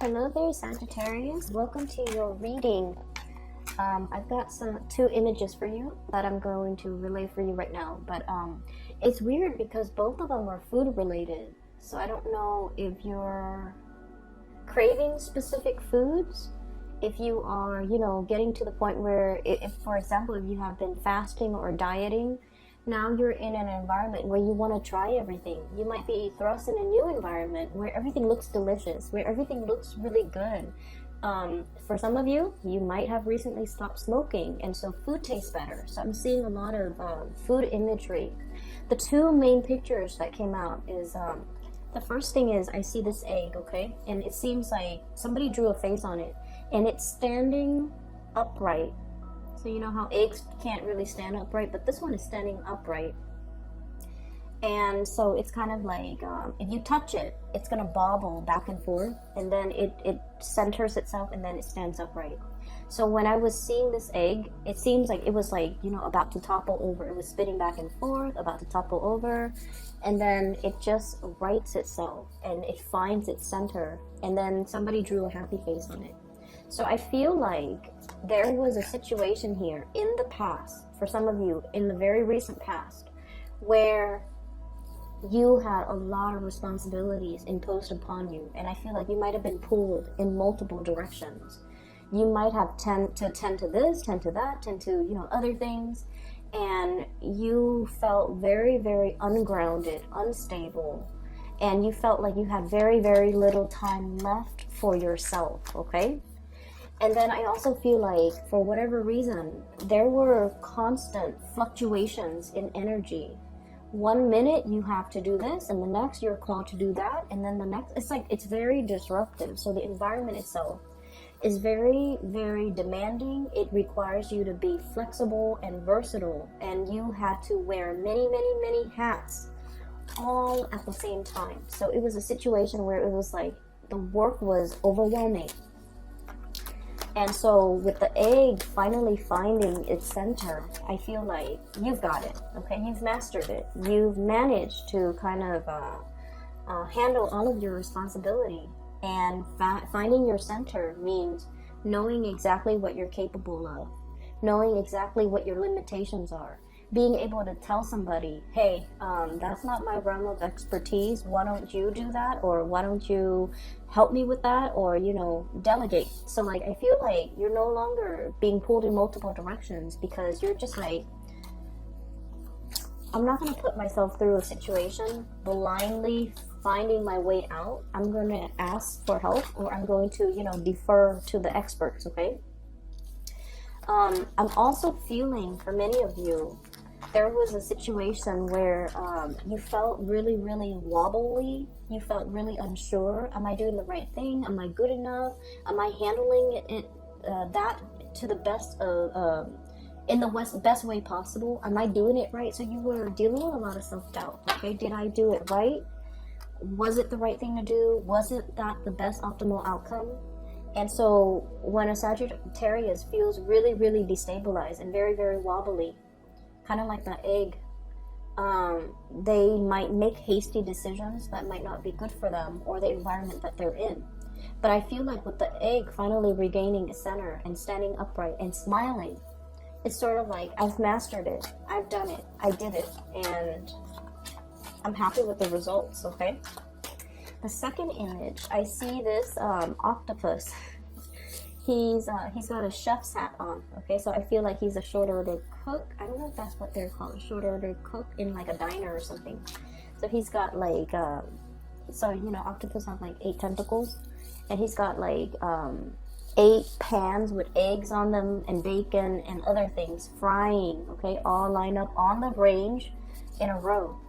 Hello there, Sagittarius. Welcome to your reading. I've got two images for you that I'm going to relay for you right now. But it's weird because both of them are food related. So I don't know if you're craving specific foods. If you are, getting to the point where, if for example, if you have been fasting or dieting, now you're in an environment where you want to try everything. You might be thrust in a new environment where everything looks delicious, where everything looks really good. For some of you, you might have recently stopped smoking, and so food tastes better. So I'm seeing a lot of food imagery. The two main pictures that came out is, the first thing is I see this egg, okay? And it seems like somebody drew a face on it, and it's standing upright. So you know how eggs can't really stand upright, but this one is standing upright. And so it's kind of like, if you touch it, it's going to bobble back and forth, and then it centers itself, and then it stands upright. So when I was seeing this egg, it seems like it was like, about to topple over. It was spinning back and forth, about to topple over, and then it just rights itself, and it finds its center, and then somebody drew a happy face on it. So I feel like there was a situation here in the past, for some of you, in the very recent past, where you had a lot of responsibilities imposed upon you, and I feel like you might have been pulled in multiple directions. You might have tend to this, tend to that, tend to, other things, and you felt very, very ungrounded, unstable, and you felt like you had very, very little time left for yourself, okay? And then I also feel like, for whatever reason, there were constant fluctuations in energy. 1 minute you have to do this, and the next you're called to do that, and then the next, it's very disruptive. So the environment itself is very, very demanding. It requires you to be flexible and versatile, and you had to wear many, many, many hats all at the same time. So it was a situation where it was like the work was overwhelming. And so with the egg finally finding its center, I feel like you've got it, okay? You've mastered it. You've managed to kind of handle all of your responsibility. And finding your center means knowing exactly what you're capable of, knowing exactly what your limitations are, being able to tell somebody, hey, that's not my realm of expertise. Why don't you do that? Or why don't you help me with that? Or, delegate. So like, I feel like you're no longer being pulled in multiple directions, because you're just like, I'm not going to put myself through a situation blindly finding my way out. I'm going to ask for help, or I'm going to, defer to the experts, okay? I'm also feeling, for many of you, there was a situation where you felt really, really wobbly. You felt really unsure. Am I doing the right thing? Am I good enough? Am I handling that to the best of, in the best way possible? Am I doing it right? So you were dealing with a lot of self-doubt. Okay, did I do it right? Was it the right thing to do? Was it that the best optimal outcome? And so when a Sagittarius feels really, really destabilized and very, very wobbly, kind of like that egg, they might make hasty decisions that might not be good for them or the environment that they're in. But I feel like with the egg finally regaining its center and standing upright and smiling, it's sort of like, I've mastered it, I've done it, I did it, and I'm happy with the results, okay? The second image, I see this octopus. He's got a chef's hat on, okay? So I feel like he's a short order cook. I don't know if that's what they're called, a short order cook in like a diner or something. So he's got like, octopus have like 8 tentacles, and he's got like 8 pans with eggs on them and bacon and other things frying, okay? All lined up on the range in a row.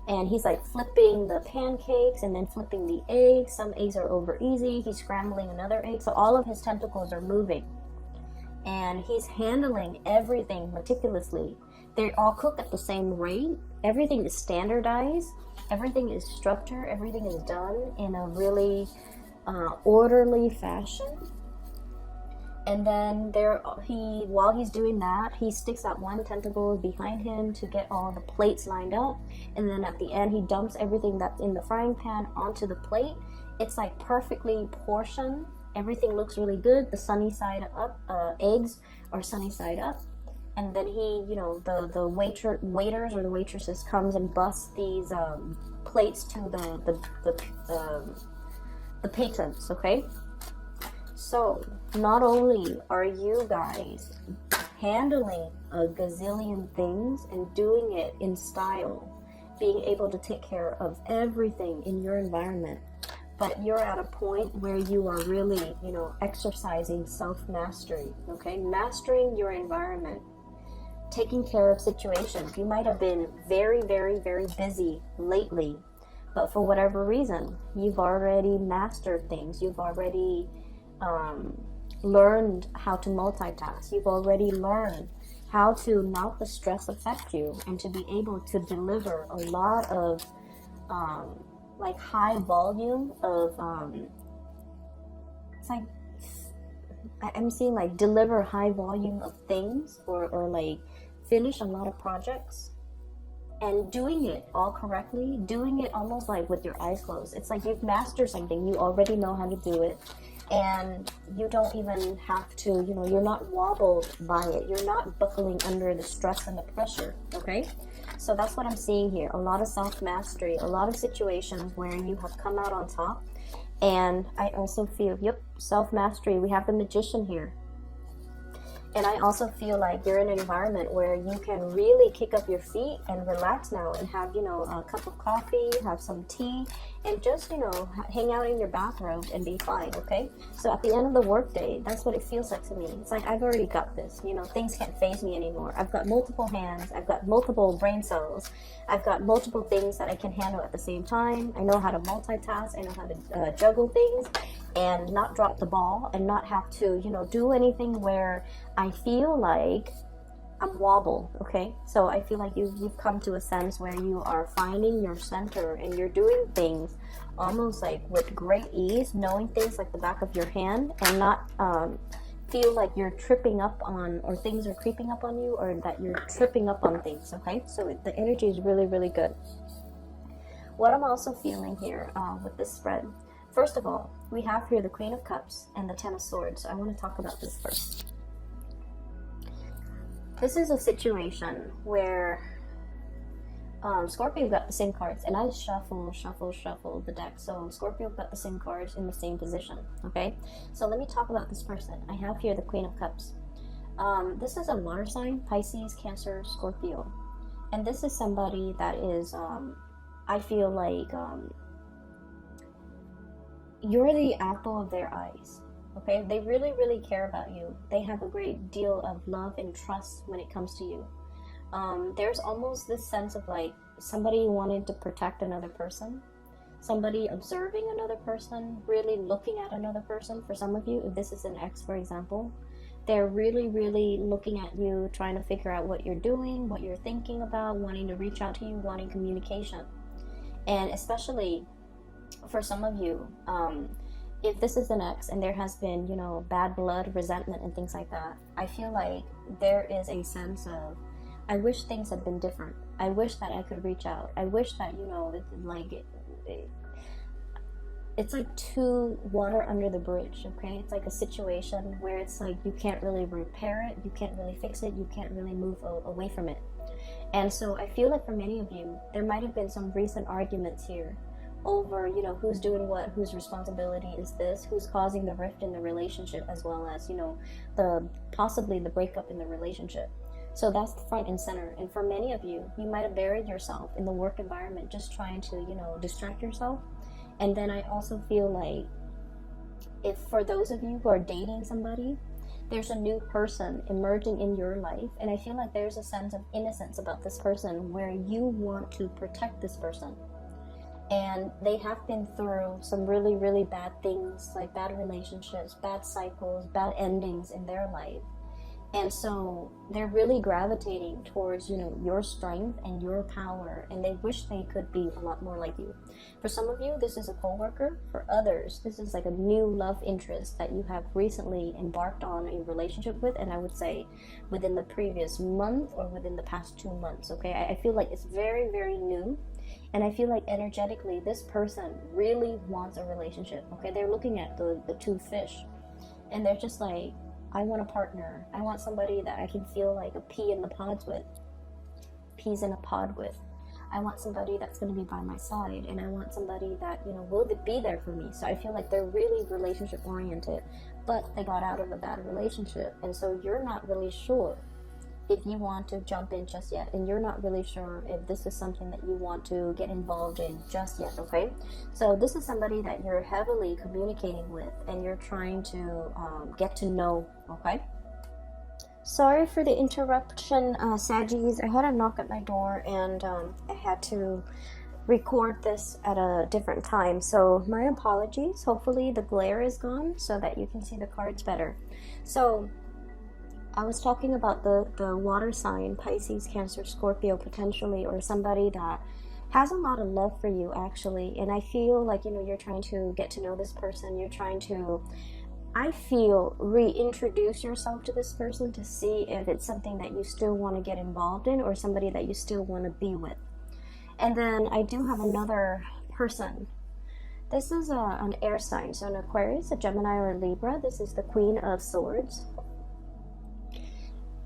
And he's like flipping the pancakes and then flipping the eggs. Some eggs are over easy. He's scrambling another egg. So all of his tentacles are moving. And he's handling everything meticulously. They all cook at the same rate. Everything is standardized. Everything is structured. Everything is done in a really orderly fashion. And then while he's doing that, he sticks out one tentacle behind him to get all the plates lined up. And then at the end, he dumps everything that's in the frying pan onto the plate. It's like perfectly portioned. Everything looks really good. The sunny side up, eggs are sunny side up. And then he, you know, the waiters or the waitresses comes and busts these plates to the patrons, okay? So not only are you guys handling a gazillion things and doing it in style, being able to take care of everything in your environment, but you're at a point where you are really, you know, exercising self-mastery, okay? Mastering your environment, taking care of situations. You might have been very, very, very busy lately, but for whatever reason, you've already mastered things. You've already learned how to multitask. You've already learned how to not the stress affect you and to be able to deliver a lot of like high volume of it's like I'm seeing like deliver high volume of things or like finish a lot of projects and doing it all correctly, doing it almost like with your eyes closed. It's like you've mastered something, you already know how to do it, and you don't even have to, you know, you're not wobbled by it, you're not buckling under the stress and the pressure, okay? So that's what I'm seeing here. A lot of self-mastery, a lot of situations where you have come out on top. And I also feel, yep, self-mastery. We have the Magician here. And I also feel like you're in an environment where you can really kick up your feet and relax now and have, you know, a cup of coffee, have some tea, and just, you know, hang out in your bathrobe and be fine, okay? So at the end of the workday, that's what it feels like to me. It's like, I've already got this, you know, things can't faze me anymore. I've got multiple hands, I've got multiple brain cells, I've got multiple things that I can handle at the same time. I know how to multitask, I know how to juggle things and not drop the ball and not have to, you know, do anything where I feel like I'm wobbled, okay? So I feel like you've come to a sense where you are finding your center and you're doing things almost like with great ease, knowing things like the back of your hand and not feel like you're tripping up on, or things are creeping up on you, or that you're tripping up on things, okay? So the energy is really, really good. What I'm also feeling here with this spread, first of all, we have here the Queen of Cups and the Ten of Swords. So I want to talk about this first. This is a situation where Scorpio got the same cards, and I shuffle the deck. So Scorpio got the same cards in the same position, okay? So let me talk about this person. I have here the Queen of Cups. This is a water sign, Pisces, Cancer, Scorpio. And this is somebody that is, I feel like, you're the apple of their eyes, okay? They really, really care about you. They have a great deal of love and trust when it comes to you. There's almost this sense of like somebody wanting to protect another person, somebody observing another person, really looking at another person. For some of you, if this is an ex, for example, they're really, really looking at you, trying to figure out what you're doing, what you're thinking about, wanting to reach out to you, wanting communication. And especially for some of you, if this is an ex and there has been, you know, bad blood, resentment, and things like that, I feel like there is a sense of, I wish things had been different. I wish that I could reach out. I wish that, you know, it's like too water under the bridge, okay? It's like a situation where it's like you can't really repair it, you can't really fix it, you can't really move away from it. And so I feel like for many of you, there might have been some recent arguments here over, you know, who's doing what, whose responsibility is this, who's causing the rift in the relationship, as well as, you know, possibly the breakup in the relationship. So that's front and center. And for many of you, you might have buried yourself in the work environment, just trying to, you know, distract yourself. And then I also feel like, if for those of you who are dating somebody, there's a new person emerging in your life, and I feel like there's a sense of innocence about this person where you want to protect this person. And they have been through some really, really bad things, like bad relationships, bad cycles, bad endings in their life. And so they're really gravitating towards, you know, your strength and your power, and they wish they could be a lot more like you. For some of you, this is a coworker. For others, this is like a new love interest that you have recently embarked on a relationship with, and I would say within the previous month or within the past 2 months, okay? I feel like it's very, very new, and I feel like energetically, this person really wants a relationship, okay? They're looking at the two fish, and they're just like, I want a partner. I want somebody that I can feel like a pea in the pods with. Peas in a pod with. I want somebody that's going to be by my side, and I want somebody that, you know, will be there for me. So I feel like they're really relationship oriented, but they got out of a bad relationship, and so you're not really sure if you want to jump in just yet, and you're not really sure if this is something that you want to get involved in just yet, okay? So this is somebody that you're heavily communicating with, and you're trying to get to know, okay? Sorry for the interruption, Saggies. I had a knock at my door, and I had to record this at a different time, so my apologies. Hopefully the glare is gone so that you can see the cards better. So I was talking about the water sign, Pisces, Cancer, Scorpio, potentially, or somebody that has a lot of love for you, actually. And I feel like, you know, you're trying to get to know this person. You're trying to, I feel, reintroduce yourself to this person to see if it's something that you still want to get involved in, or somebody that you still want to be with. And then I do have another person. This is an air sign, so an Aquarius, a Gemini, or a Libra. This is the Queen of Swords.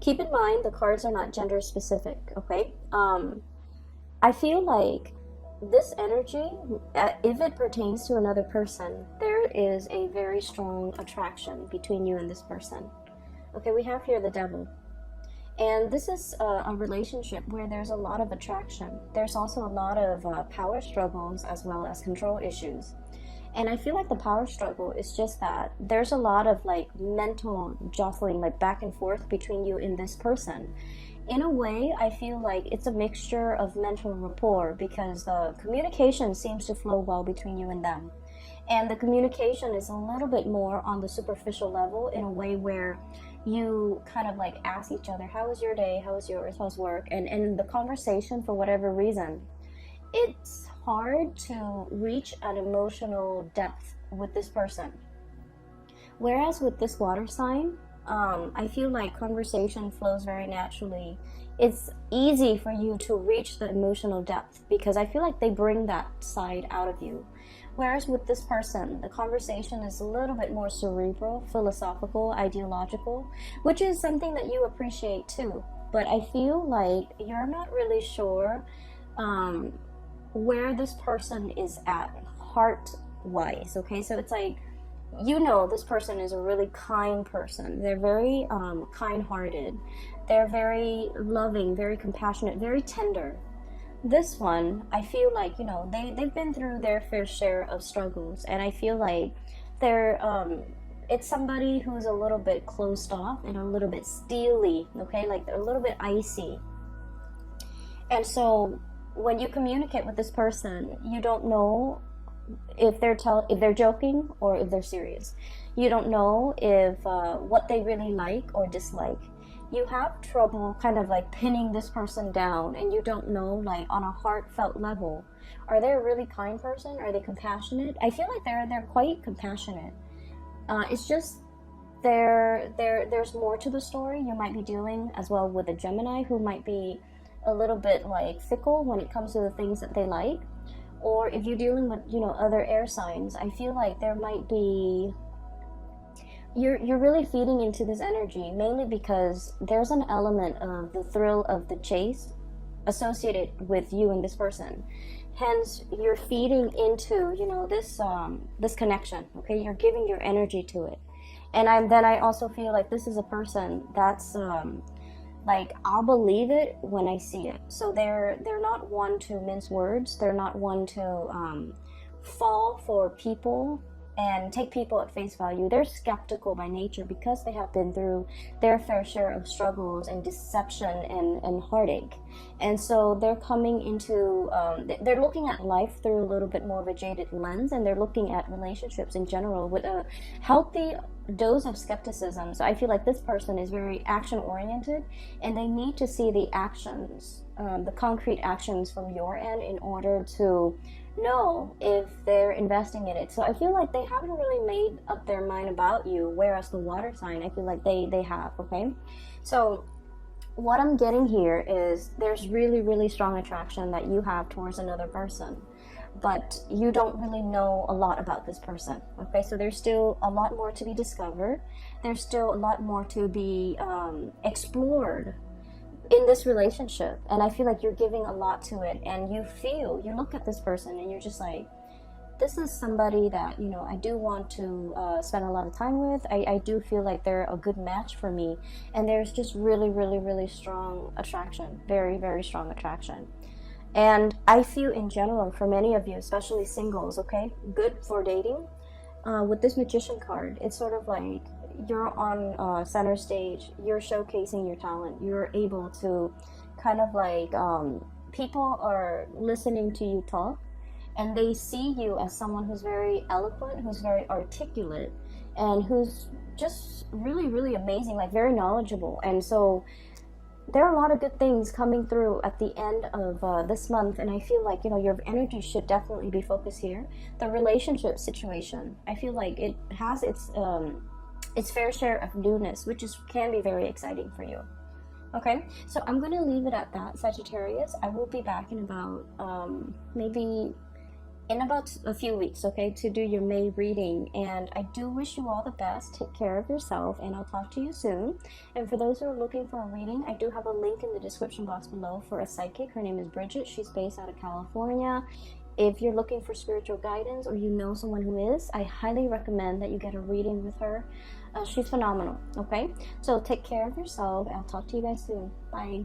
Keep in mind, the cards are not gender specific, okay? I feel like this energy, if it pertains to another person, there is a very strong attraction between you and this person. Okay, we have here the Devil. And this is a relationship where there's a lot of attraction. There's also a lot of power struggles as well as control issues. And I feel like the power struggle is just that there's a lot of like mental jostling, like back and forth between you and this person. In a way, I feel like it's a mixture of mental rapport, because the communication seems to flow well between you and them. And the communication is a little bit more on the superficial level, in a way where you kind of like ask each other, how was your day? How was yours? How's work? And the conversation, for whatever reason, it's hard to reach an emotional depth with this person. Whereas with this water sign, I feel like conversation flows very naturally. It's easy for you to reach the emotional depth, because I feel like they bring that side out of you. Whereas with this person, the conversation is a little bit more cerebral, philosophical, ideological, which is something that you appreciate too. But I feel like you're not really sure where this person is at heart-wise, okay? So it's like, you know, this person is a really kind person. They're very kind-hearted. They're very loving, very compassionate, very tender. This one, I feel like, you know, they've been through their fair share of struggles, and I feel like they're it's somebody who's a little bit closed off and a little bit steely, okay? Like they're a little bit icy. And so when you communicate with this person, you don't know if they're joking or if they're serious. You don't know if what they really like or dislike. You have trouble kind of like pinning this person down, and you don't know, like, on a heartfelt level, are they a really kind person? Are they compassionate? I feel like they're quite compassionate. It's just there's more to the story. You might be dealing as well with a Gemini who might be a little bit like fickle when it comes to the things that they like. Or if you're dealing with, you know, other air signs, I feel like there might be, you're really feeding into this energy, mainly because there's an element of the thrill of the chase associated with you and this person. Hence, you're feeding into, you know, this connection, okay? You're giving your energy to it. And I also feel like this is a person that's like, I'll believe it when I see it. So they're not one to mince words. They're not one to fall for people and take people at face value. They're skeptical by nature because they have been through their fair share of struggles and deception and heartache. And so they're coming into, they're looking at life through a little bit more of a jaded lens, and they're looking at relationships in general with a healthy dose of skepticism. So I feel like this person is very action oriented, and they need to see the actions, the concrete actions from your end in order to know if they're investing in it. So I feel like they haven't really made up their mind about you, whereas the water sign, I feel like they have. Okay, so what I'm getting here is there's really strong attraction that you have towards another person, but you don't really know a lot about this person. Okay, so there's still a lot more to be discovered. There's still a lot more to be explored in this relationship, and I feel like you're giving a lot to it, and you look at this person and you're just like, this is somebody that, you know, I do want to spend a lot of time with. I do feel like they're a good match for me, and there's just really strong attraction, very strong attraction. And I feel in general for many of you, especially singles, okay, good for dating. With this Magician card, it's sort of like you're on center stage, you're showcasing your talent, you're able to kind of like, people are listening to you talk, and they see you as someone who's very eloquent, who's very articulate, and who's just really amazing, like very knowledgeable. And so there are a lot of good things coming through at the end of this month, and I feel like, you know, your energy should definitely be focused here. The relationship situation, I feel like it has its fair share of newness, which can be very exciting for you. Okay, so I'm going to leave it at that, Sagittarius. I will be back in about maybe in about a few weeks, okay, to do your May reading. And I do wish you all the best. Take care of yourself, and I'll talk to you soon. And for those who are looking for a reading, I do have a link in the description box below for a psychic. Her name is Bridget. She's based out of California. If you're looking for spiritual guidance, or you know someone who is, I highly recommend that you get a reading with her. She's phenomenal. Okay, so take care of yourself. I'll talk to you guys soon. Bye.